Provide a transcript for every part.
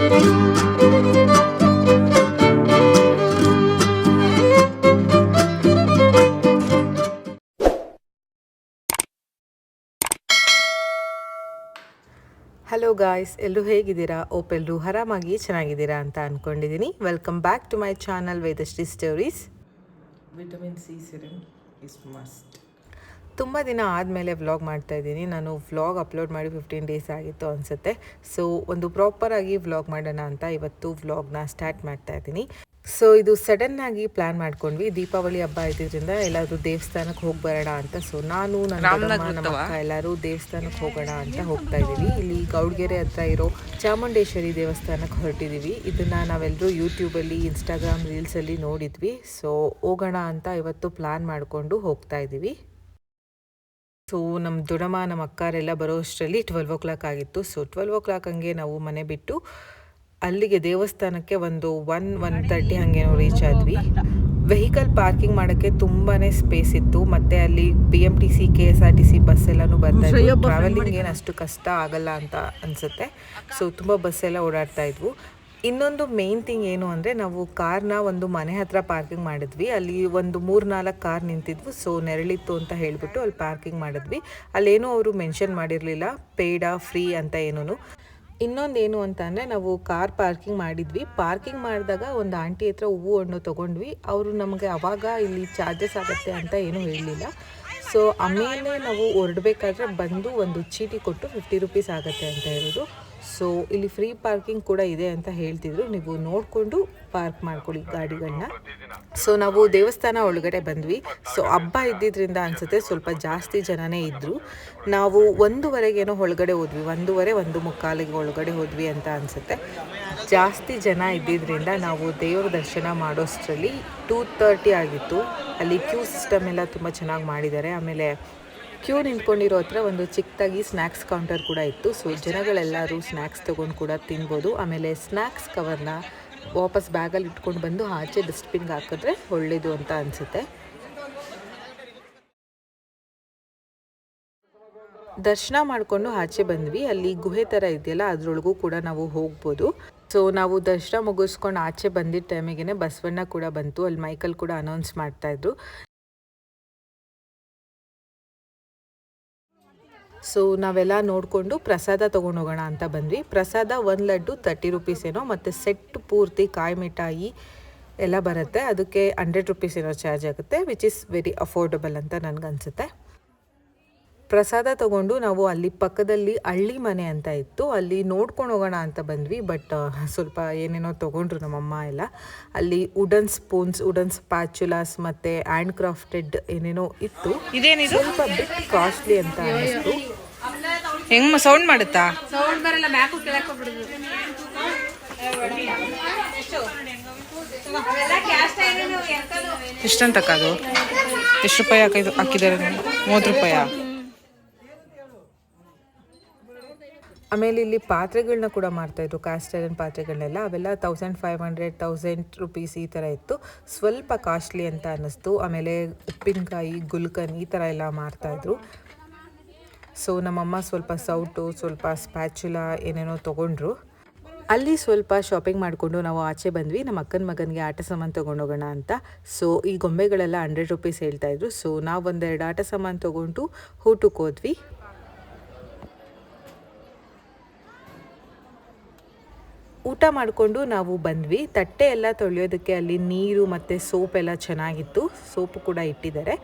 Hello guys, ಎಲ್ಲರೂ ಹೇಗಿದ್ದೀರಾ? ಎಲ್ಲರೂ ಆರಾಮಾಗಿ ಚೆನ್ನಾಗಿದ್ದೀರಾ ಅಂತ ಅಂದ್ಕೊಂಡಿದ್ದೀನಿ. Welcome back to my channel Vedashree stories. Vitamin C serum is must. ತುಂಬ ದಿನ ಆದಮೇಲೆ ವ್ಲಾಗ್ ಮಾಡ್ತಾಯಿದ್ದೀನಿ. ನಾನು ವ್ಲಾಗ್ ಅಪ್ಲೋಡ್ ಮಾಡಿ 15 ಡೇಸ್ ಆಗಿತ್ತು ಅನಿಸುತ್ತೆ. ಸೊ ಒಂದು ಪ್ರಾಪರಾಗಿ ವ್ಲಾಗ್ ಮಾಡೋಣ ಅಂತ ಇವತ್ತು ವ್ಲಾಗ್ನ ಸ್ಟಾರ್ಟ್ ಮಾಡ್ತಾಯಿದ್ದೀನಿ. ಸೊ ಇದು ಸಡನ್ನಾಗಿ ಪ್ಲ್ಯಾನ್ ಮಾಡ್ಕೊಂಡ್ವಿ. ದೀಪಾವಳಿ ಹಬ್ಬ ಇದ್ದಿದ್ದರಿಂದ ಎಲ್ಲಾದರೂ ದೇವಸ್ಥಾನಕ್ಕೆ ಹೋಗಿ ಬರೋಣ ಅಂತ. ಸೊ ನಾನು ನನ್ನ ನಮ್ಮ ಅಕ್ಕ ಎಲ್ಲರೂ ದೇವಸ್ಥಾನಕ್ಕೆ ಹೋಗೋಣ ಅಂತ ಹೋಗ್ತಾ ಇದ್ದೀವಿ. ಇಲ್ಲಿ ಗೌಡ್ಗೆರೆ ಹತ್ರ ಇರೋ ಚಾಮುಂಡೇಶ್ವರಿ ದೇವಸ್ಥಾನಕ್ಕೆ ಹೊರಟಿದ್ದೀವಿ. ಇದನ್ನು ನಾವೆಲ್ಲರೂ ಯೂಟ್ಯೂಬಲ್ಲಿ, ಇನ್ಸ್ಟಾಗ್ರಾಮ್ ರೀಲ್ಸಲ್ಲಿ ನೋಡಿದ್ವಿ. ಸೊ ಹೋಗೋಣ ಅಂತ ಇವತ್ತು ಪ್ಲ್ಯಾನ್ ಮಾಡಿಕೊಂಡು ಹೋಗ್ತಾ ಇದ್ದೀವಿ. ಸೊ ನಮ್ಮ ದೊಡ್ಡಮ್ಮ, ನಮ್ಮ ಅಕ್ಕರೆಲ್ಲ ಬರೋ ಅಷ್ಟರಲ್ಲಿ 12 o'clock ಆಗಿತ್ತು. ಸೊ 12 o'clock ಹಂಗೆ ನಾವು ಮನೆ ಬಿಟ್ಟು ಅಲ್ಲಿಗೆ ದೇವಸ್ಥಾನಕ್ಕೆ ಒಂದು 1:30 ಹಾಗೇನೋ ರೀಚ್ ಆದ್ವಿ. ವೆಹಿಕಲ್ ಪಾರ್ಕಿಂಗ್ ಮಾಡೋಕ್ಕೆ ತುಂಬಾ ಸ್ಪೇಸ್ ಇತ್ತು. ಮತ್ತು ಅಲ್ಲಿ BMTC KSRTC ಬಸ್ ಎಲ್ಲನೂ ಬರ್ತಾ ಇದ್ವು. ಟ್ರಾವೆಲಿಂಗ್ ಏನು ಅಷ್ಟು ಕಷ್ಟ ಆಗಲ್ಲ ಅಂತ ಅನಿಸುತ್ತೆ. ಸೊ ತುಂಬ ಬಸ್ ಎಲ್ಲ ಓಡಾಡ್ತಾ ಇದ್ವು. ಇನ್ನೊಂದು ಮೇನ್ ಥಿಂಗ್ ಏನು ಅಂದರೆ, ನಾವು ಕಾರ್ನ ಒಂದು ಮನೆ ಹತ್ರ ಪಾರ್ಕಿಂಗ್ ಮಾಡಿದ್ವಿ. ಅಲ್ಲಿ ಒಂದು 3-4 ಕಾರ್ ನಿಂತಿದ್ವು. ಸೊ ನೆರಳಿತ್ತು ಅಂತ ಹೇಳಿಬಿಟ್ಟು ಅಲ್ಲಿ ಪಾರ್ಕಿಂಗ್ ಮಾಡಿದ್ವಿ. ಅಲ್ಲೇನೂ ಅವರು ಮೆನ್ಷನ್ ಮಾಡಿರಲಿಲ್ಲ ಪೇಡ ಫ್ರೀ ಅಂತ ಏನೂ. ಇನ್ನೊಂದೇನು ಅಂತ ಅಂದರೆ, ನಾವು ಕಾರ್ ಪಾರ್ಕಿಂಗ್ ಮಾಡಿದ್ವಿ. ಪಾರ್ಕಿಂಗ್ ಮಾಡಿದಾಗ ಒಂದು ಆಂಟಿ ಹತ್ರ ಹೂವು ಹಣ್ಣು ತೊಗೊಂಡ್ವಿ. ಅವರು ನಮಗೆ ಅವಾಗ ಇಲ್ಲಿ ಚಾರ್ಜಸ್ ಆಗುತ್ತೆ ಅಂತ ಏನೂ ಹೇಳಲಿಲ್ಲ. ಸೊ ಆಮೇಲೆ ನಾವು ಹೊರಡಬೇಕಾದ್ರೆ ಬಂದು ಒಂದು ಚೀಟಿ ಕೊಟ್ಟು 50 rupees ಆಗುತ್ತೆ ಅಂತ ಹೇಳಿದ್ರು. ಸೊ ಇಲ್ಲಿ ಫ್ರೀ ಪಾರ್ಕಿಂಗ್ ಕೂಡ ಇದೆ ಅಂತ ಹೇಳ್ತಿದ್ರು. ನೀವು ನೋಡಿಕೊಂಡು ಪಾರ್ಕ್ ಮಾಡ್ಕೊಳ್ಳಿ ಗಾಡಿಗಳನ್ನ. ಸೊ ನಾವು ದೇವಸ್ಥಾನ ಒಳಗಡೆ ಬಂದ್ವಿ. ಸೊ ಹಬ್ಬ ಇದ್ದಿದ್ದರಿಂದ ಅನಿಸುತ್ತೆ ಸ್ವಲ್ಪ ಜಾಸ್ತಿ ಜನನೇ ಇದ್ದರು. ನಾವು 1:15 ಒಳಗಡೆ ಹೋದ್ವಿ. 1:15 ಒಳಗಡೆ ಹೋದ್ವಿ ಅಂತ ಅನಿಸುತ್ತೆ. ಜಾಸ್ತಿ ಜನ ಇದ್ದಿದ್ದರಿಂದ ನಾವು ದೇವ್ರ ದರ್ಶನ ಮಾಡೋಷ್ಟರಲ್ಲಿ 2:30 ಆಗಿತ್ತು. ಅಲ್ಲಿ ಕ್ಯೂ ಸಿಸ್ಟಮ್ ಎಲ್ಲ ತುಂಬ ಚೆನ್ನಾಗಿ ಮಾಡಿದ್ದಾರೆ. ಆಮೇಲೆ ಕ್ಯೂ ನಿಂತ್ಕೊಂಡಿರೋ ಹತ್ರ ಒಂದು ಚಿಕ್ಕದಾಗಿ ಸ್ನ್ಯಾಕ್ಸ್ ಕೌಂಟರ್ ಕೂಡ ಇತ್ತು. ಸೊ ಜನಗಳೆಲ್ಲರೂ ಸ್ನ್ಯಾಕ್ಸ್ ತೊಗೊಂಡು ಕೂಡ ತಿನ್ಬೋದು. ಆಮೇಲೆ ಸ್ನ್ಯಾಕ್ಸ್ ಕವರ್ನ ವಾಪಸ್ ಬ್ಯಾಗಲ್ಲಿ ಇಟ್ಕೊಂಡು ಬಂದು ಆಚೆ ಡಸ್ಟ್ಬಿನ್ಗೆ ಹಾಕಿದ್ರೆ ಒಳ್ಳೆಯದು ಅಂತ ಅನಿಸುತ್ತೆ. ದರ್ಶನ ಮಾಡಿಕೊಂಡು ಆಚೆ ಬಂದ್ವಿ. ಅಲ್ಲಿ ಗುಹೆ ಥರ ಇದೆಯಲ್ಲ, ಅದರೊಳಗೂ ಕೂಡ ನಾವು ಹೋಗ್ಬೋದು. ಸೊ ನಾವು ದರ್ಶನ ಮುಗಿಸ್ಕೊಂಡು ಆಚೆ ಬಂದಿದ್ದ ಟೈಮಿಗೆ ಬಸವಣ್ಣ ಕೂಡ ಬಂತು. ಅಲ್ಲಿ ಮೈಕಲ್ ಕೂಡ ಅನೌನ್ಸ್ ಮಾಡ್ತಾಯಿದ್ರು. ಸೊ ನಾವೆಲ್ಲ ನೋಡಿಕೊಂಡು ಪ್ರಸಾದ ತೊಗೊಂಡು ಹೋಗೋಣ ಅಂತ ಬಂದ್ವಿ. ಪ್ರಸಾದ 1 ಲಡ್ಡು 30 rupees ಏನೋ, ಮತ್ತು ಸೆಟ್ ಪೂರ್ತಿ ಕಾಯಿ ಮಿಠಾಯಿ ಎಲ್ಲ ಬರುತ್ತೆ. ಅದಕ್ಕೆ 100 rupees ಏನೋ ಚಾರ್ಜ್ ಆಗುತ್ತೆ, ವಿಚ್ ಇಸ್ ವೆರಿ ಅಫೋರ್ಡಬಲ್ ಅಂತ ನನಗನ್ಸುತ್ತೆ. ಪ್ರಸಾದ ತೊಗೊಂಡು ನಾವು ಅಲ್ಲಿ ಪಕ್ಕದಲ್ಲಿ ಹಳ್ಳಿ ಮನೆ ಅಂತ ಇತ್ತು, ಅಲ್ಲಿ ನೋಡ್ಕೊಂಡು ಹೋಗೋಣ ಅಂತ ಬಂದ್ವಿ. ಬಟ್ ಸ್ವಲ್ಪ ಏನೇನೋ ತೊಗೊಂಡ್ರು ನಮ್ಮಮ್ಮ ಎಲ್ಲ. ಅಲ್ಲಿ ವುಡನ್ ಸ್ಪೂನ್ಸ್, ವುಡನ್ ಸ್ಪ್ಯಾಚುಲಾಸ್ ಮತ್ತು ಹ್ಯಾಂಡ್ ಕ್ರಾಫ್ಟೆಡ್ ಏನೇನೋ ಇತ್ತು. ಸ್ವಲ್ಪ ಬಿಟ್ ಕಾಸ್ಟ್ಲಿ ಅಂತ ಅನ್ನಿಸ್ತು. ಹೆಂಗ್ ಸೌಂಡ್ ಮಾಡುತ್ತಾ? ಸೌಂಡ್ ಬರಲ್ಲ, ಮ್ಯಾಕು ಕೆಳಕ್ಕೆ ಬಿಡುದು. ಎಷ್ಟಂತ ಅದು? ಎಷ್ಟು ರೂಪಾಯಿ ಹಾಕಿದ್ದಾರೆ? 30 ರೂಪಾಯಿ. ಆಮೇಲೆ ಇಲ್ಲಿ ಪಾತ್ರೆಗಳನ್ನ ಕೂಡ ಮಾರ್ತಾಯಿದ್ರು, ಕ್ಯಾಸ್ಟ್ ಐರನ್ ಪಾತ್ರೆಗಳನ್ನೆಲ್ಲ. ಅವೆಲ್ಲ 1500, 1000 rupees ಈ ಥರ ಇತ್ತು. ಸ್ವಲ್ಪ ಕಾಸ್ಟ್ಲಿ ಅಂತ ಅನ್ನಿಸ್ತು. ಆಮೇಲೆ ಉಪ್ಪಿನಕಾಯಿ, ಗುಲ್ಕನ್ ಈ ಥರ ಎಲ್ಲ ಮಾರ್ತಾಯಿದ್ರು. ಸೊ ನಮ್ಮಮ್ಮ ಸ್ವಲ್ಪ ಸೌಟು, ಸ್ವಲ್ಪ ಸ್ಪ್ಯಾಚುಲಾ ಏನೇನೋ ತೊಗೊಂಡ್ರು. ಅಲ್ಲಿ ಸ್ವಲ್ಪ ಶಾಪಿಂಗ್ ಮಾಡಿಕೊಂಡು ನಾವು ಆಚೆ ಬಂದ್ವಿ. ನಮ್ಮ ಅಕ್ಕನ ಮಗನಿಗೆ ಆಟ ಸಾಮಾನು ತೊಗೊಂಡೋಗೋಣ ಅಂತ. ಸೊ ಈ ಗೊಂಬೆಗಳೆಲ್ಲ 100 rupees ಹೇಳ್ತಾಯಿದ್ರು. ಸೊ ನಾವು 1-2 ಆಟ ಸಾಮಾನು ತೊಗೊಂಡು ಊಟಕ್ಕೆ ಹೋದ್ವಿ. ಊಟ ಮಾಡಿಕೊಂಡು ನಾವು ಬಂದ್ವಿ. ತಟ್ಟೆ ಎಲ್ಲ ತೊಳೆಯೋದಕ್ಕೆ ಅಲ್ಲಿ ನೀರು ಮತ್ತು ಸೋಪ್ ಎಲ್ಲ ಚೆನ್ನಾಗಿತ್ತು. ಸೋಪು ಕೂಡ ಇಟ್ಟಿದ್ದಾರೆ.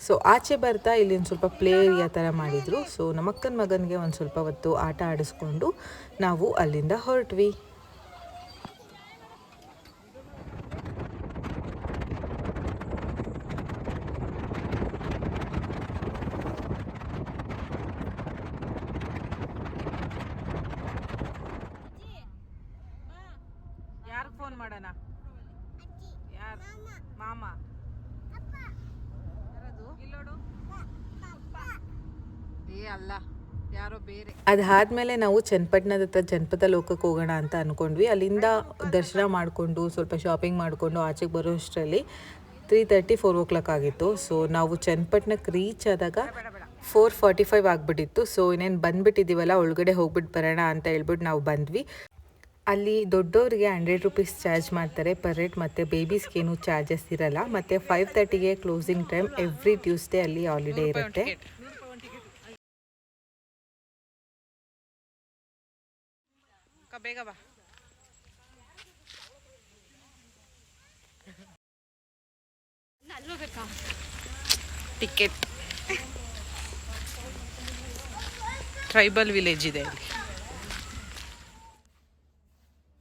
ಸೊ ಆಚೆ ಬರ್ತಾ ಇಲ್ಲಿ ಒಂದು ಸ್ವಲ್ಪ ಪ್ಲೇ ಏರಿಯಾ ಥರ ಮಾಡಿದರು. ಸೊ ನಮ್ಮಕ್ಕನ ಮಗನಿಗೆ ಒಂದು ಸ್ವಲ್ಪ ಹೊತ್ತು ಆಟ ಆಡಿಸ್ಕೊಂಡು ನಾವು ಅಲ್ಲಿಂದ ಹೊರಟ್ವಿ. ಯಾರಿಗೆ ಫೋನ್ ಮಾಡೋಣ? ಯಾರು? ಮಾಮ. ಅಲ್ಲ, ಯಾರೋ ಬೇರೆ. ಅದಾದಮೇಲೆ ನಾವು ಚನ್ನಪಟ್ಟಣದ ಹತ್ರ ಜನಪದ ಲೋಕಕ್ಕೆ ಹೋಗೋಣ ಅಂತ ಅಂದ್ಕೊಂಡ್ವಿ. ಅಲ್ಲಿಂದ ದರ್ಶನ ಮಾಡಿಕೊಂಡು ಸ್ವಲ್ಪ ಶಾಪಿಂಗ್ ಮಾಡಿಕೊಂಡು ಆಚೆಗೆ ಬರೋಷ್ಟರಲ್ಲಿ 3:30, 4 o'clock ಆಗಿತ್ತು. ಸೊ ನಾವು ಚನ್ನಪಟ್ಟಣಕ್ಕೆ ರೀಚ್ ಆದಾಗ 4:45 ಆಗಿಬಿಟ್ಟಿತ್ತು. ಸೊ ಇನ್ನೇನು ಬಂದುಬಿಟ್ಟಿದ್ದೀವಲ್ಲ, ಒಳಗಡೆ ಹೋಗ್ಬಿಟ್ಟು ಬರೋಣ ಅಂತ ಹೇಳ್ಬಿಟ್ಟು ನಾವು ಬಂದ್ವಿ. ಅಲ್ಲಿ ದೊಡ್ಡವರಿಗೆ 100 ರೂಪೀಸ್ ಚಾರ್ಜ್ ಮಾಡ್ತಾರೆ ಪರ್ ಹೆಡ್, ಮತ್ತು ಬೇಬೀಸ್ಗೇನು ಚಾರ್ಜಸ್ ಇರಲ್ಲ. ಮತ್ತು 5:30ಗೆ ಕ್ಲೋಸಿಂಗ್ ಟೈಮ್. ಎವ್ರಿ ಟ್ಯೂಸ್ಡೇ ಅಲ್ಲಿ ಹಾಲಿಡೇ ಇರುತ್ತೆ. ಬೇಗ ಬಾ. ಟಿಕೆಟ್ ಟ್ರೈಬಲ್ ವಿಲೇಜ್ ಇದೆ ಅಲ್ಲಿ.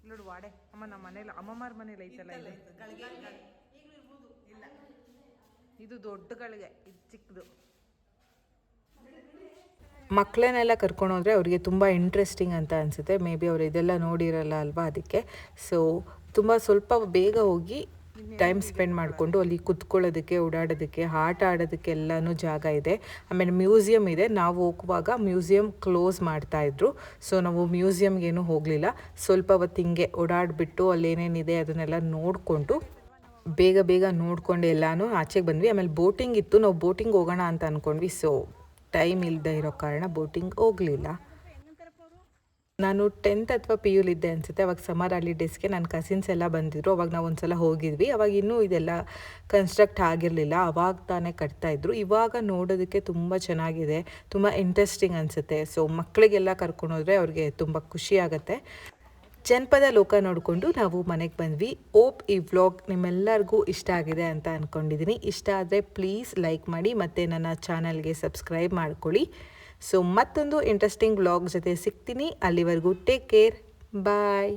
ನೋಡು ವಾಡೆ ಅಮ್ಮ, ನಮ್ಮ ಮನೇಲಿ ಅಮ್ಮಮ್ಮಾರ ಮನೇಲಿ ಐತಲ್ಲ ಇದೆ. ಇದು ದೊಡ್ಡ ಗಳಿಗೆ, ಇದು ಚಿಕ್ಕದು. ಮಕ್ಕಳನ್ನೆಲ್ಲ ಕರ್ಕೊಂಡು ಹೋದರೆ ಅವರಿಗೆ ತುಂಬ ಇಂಟ್ರೆಸ್ಟಿಂಗ್ ಅಂತ ಅನಿಸುತ್ತೆ. ಮೇ ಬಿ ಅವರು ಇದೆಲ್ಲ ನೋಡಿರಲ್ಲ ಅಲ್ವಾ, ಅದಕ್ಕೆ. ಸೊ ಸ್ವಲ್ಪ ಬೇಗ ಹೋಗಿ ಟೈಮ್ ಸ್ಪೆಂಡ್ ಮಾಡಿಕೊಂಡು ಅಲ್ಲಿ ಕುತ್ಕೊಳ್ಳೋದಕ್ಕೆ, ಓಡಾಡೋದಕ್ಕೆ, ಆಟ ಆಡೋದಕ್ಕೆ ಎಲ್ಲನೂ ಜಾಗ ಇದೆ. ಆಮೇಲೆ ಮ್ಯೂಸಿಯಮ್ ಇದೆ. ನಾವು ಹೋಗುವಾಗ ಮ್ಯೂಸಿಯಮ್ ಕ್ಲೋಸ್ ಮಾಡ್ತಾಯಿದ್ರು. ಸೊ ನಾವು ಮ್ಯೂಸಿಯಮ್ಗೇನು ಹೋಗಲಿಲ್ಲ. ಸ್ವಲ್ಪ ಹೊತ್ತು ಹಿಂಗೆ ಓಡಾಡಿಬಿಟ್ಟು ಅಲ್ಲೇನೇನಿದೆ ಅದನ್ನೆಲ್ಲ ನೋಡಿಕೊಂಡು ಬೇಗ ನೋಡಿಕೊಂಡು ಎಲ್ಲನೂ ಆಚೆಗೆ ಬಂದ್ವಿ. ಆಮೇಲೆ ಬೋಟಿಂಗ್ ಇತ್ತು. ನಾವು ಬೋಟಿಂಗ್ ಹೋಗೋಣ ಅಂತ ಅಂದ್ಕೊಂಡ್ವಿ. ಸೊ ಟೈಮ್ ಇಲ್ಲದೆ ಇರೋ ಕಾರಣ ಬೋಟಿಂಗ್ ಹೋಗಲಿಲ್ಲ. ನಾನು 10th ಅಥವಾ PU ಇದ್ದೆ ಅನಿಸುತ್ತೆ. ಅವಾಗ ಸಮ್ಮರ್ ಹಾಲಿಡೇಸ್ಗೆ ನನ್ನ ಕಸಿನ್ಸ್ ಎಲ್ಲ ಬಂದಿದ್ರು. ಅವಾಗ ನಾವು ಒಂದು ಸಲ ಹೋಗಿದ್ವಿ. ಅವಾಗ ಇನ್ನೂ ಇದೆಲ್ಲ ಕನ್ಸ್ಟ್ರಕ್ಟ್ ಆಗಿರಲಿಲ್ಲ, ಅವಾಗ ತಾನೇ ಕಟ್ತಾಯಿದ್ರು. ಇವಾಗ ನೋಡೋದಕ್ಕೆ ತುಂಬ ಚೆನ್ನಾಗಿದೆ, ತುಂಬ ಇಂಟ್ರೆಸ್ಟಿಂಗ್ ಅನಿಸುತ್ತೆ. ಸೊ ಮಕ್ಕಳಿಗೆಲ್ಲ ಕರ್ಕೊಂಡೋದ್ರೆ ಅವ್ರಿಗೆ ತುಂಬ ಖುಷಿ ಆಗುತ್ತೆ. ಜನಪದ ಲೋಕ ನೋಡಿಕೊಂಡು ನಾವು ಮನೆಗೆ ಬಂದ್ವಿ. ಓಪ್ ಈ ವ್ಲಾಗ್ ನಿಮ್ಮೆಲ್ಲರಿಗೂ ಇಷ್ಟ ಆಗಿದೆ ಅಂತ ಅಂದ್ಕೊಂಡಿದ್ದೀನಿ. ಇಷ್ಟ ಆದರೆ ಪ್ಲೀಸ್ ಲೈಕ್ ಮಾಡಿ ಮತ್ತು ನನ್ನ ಚಾನಲ್ಗೆ ಸಬ್ಸ್ಕ್ರೈಬ್ ಮಾಡ್ಕೊಳ್ಳಿ. ಸೊ ಮತ್ತೊಂದು ಇಂಟ್ರೆಸ್ಟಿಂಗ್ ವ್ಲಾಗ್ ಜೊತೆ ಸಿಗ್ತೀನಿ. ಅಲ್ಲಿವರೆಗೂ ಟೇಕ್ ಕೇರ್, ಬಾಯ್.